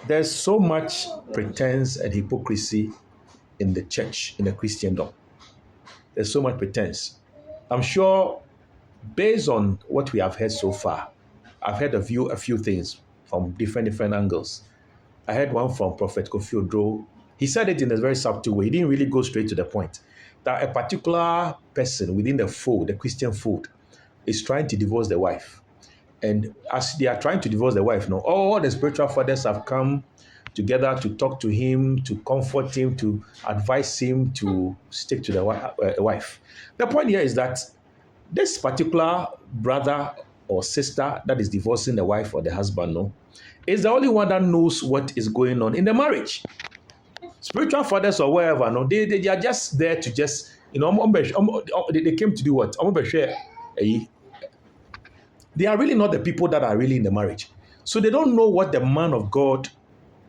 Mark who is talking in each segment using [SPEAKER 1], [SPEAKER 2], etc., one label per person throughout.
[SPEAKER 1] There's so much pretense and hypocrisy in the church, in the Christendom. There's so much pretense. I'm sure, based on what we have heard so far, I've heard a few things from different angles. I heard one from Prophet Kofi Oduro. He said it in a very subtle way. He didn't really go straight to the point. That a particular person within the fold, the Christian fold, is trying to divorce the wife. And as they are trying to divorce the wife, now all the spiritual fathers have come together to talk to him, to comfort him, to advise him to stick to the wife. The point here is that this particular brother or sister that is divorcing the wife or the husband, no, is the only one that knows what is going on in the marriage. Spiritual fathers or wherever, no, they are just there to just, they came to do what? They are really not the people that are really in the marriage. So they don't know what the man of God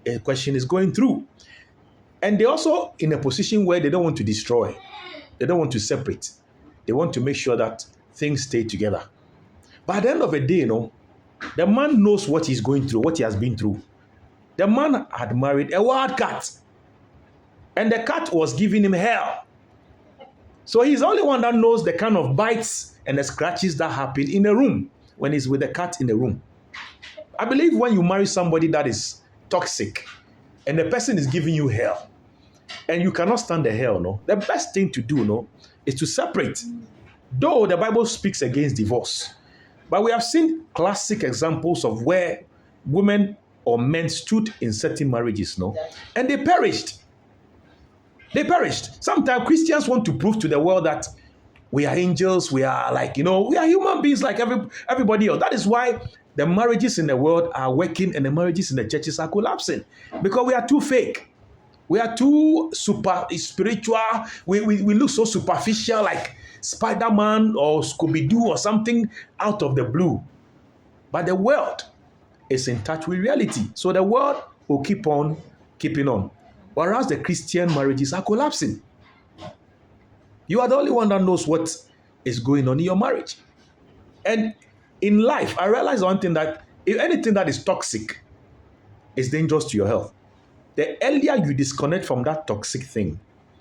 [SPEAKER 1] in question is going through. And they're also in a position where they don't want to destroy. They don't want to separate. They want to make sure that things stay together. But at the end of the day, the man knows what he's going through, what he has been through. The man had married a wild cat. And the cat was giving him hell. So he's the only one that knows the kind of bites and the scratches that happen in a room when he's with the cat in the room. I believe when you marry somebody that is toxic and the person is giving you hell and you cannot stand the hell, the best thing to do, is to separate. Though the Bible speaks against divorce, but we have seen classic examples of where women or men stood in certain marriages, and they perished. They perished. Sometimes Christians want to prove to the world that we are angels, we are we are human beings like everybody else. That is why the marriages in the world are working and the marriages in the churches are collapsing. Because we are too fake. We are too super spiritual. We look so superficial, like Spider-Man or Scooby-Doo or something out of the blue. But the world is in touch with reality. So the world will keep on keeping on. Whereas the Christian marriages are collapsing. You are the only one that knows what is going on in your marriage. And in life, I realize one thing, that if anything that is toxic is dangerous to your health, the earlier you disconnect from that toxic thing,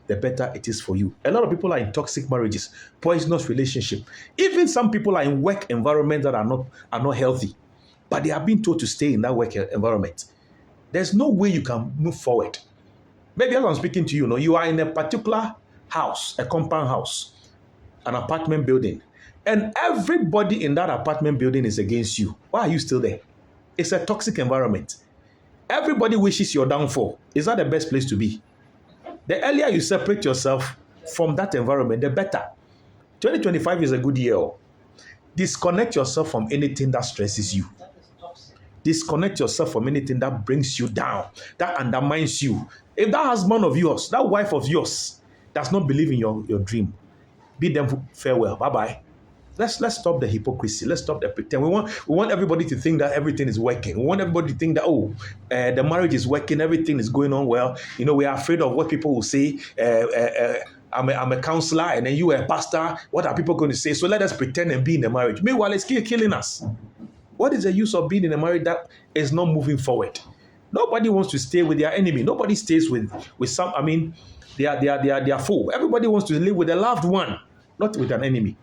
[SPEAKER 1] the better it is for you. A lot of people are in toxic marriages, poisonous relationship. Even some people are in work environments that are not healthy, but they are being told to stay in that work environment. There's no way you can move forward. Maybe as I'm speaking to you, you are in a particular house, a compound house, an apartment building, and everybody in that apartment building is against you. Why are you still there? It's a toxic environment. Everybody wishes your downfall. Is that the best place to be? The earlier you separate yourself from that environment, the better. 2025 is a good year. Disconnect yourself from anything that stresses you. Disconnect yourself from anything that brings you down, that undermines you. If that husband of yours, that wife of yours, does not believe in your dream, bid them farewell. Bye-bye. Let's stop the hypocrisy. Let's stop the pretend. We want everybody to think that everything is working. We want everybody to think that, the marriage is working, everything is going on well. We are afraid of what people will say. I'm a counselor and then you are a pastor. What are people going to say? So let us pretend and be in the marriage. Meanwhile, it's killing us. What is the use of being in a marriage that is not moving forward? Nobody wants to stay with their enemy. Nobody stays with some, they are full. Everybody wants to live with a loved one, not with an enemy.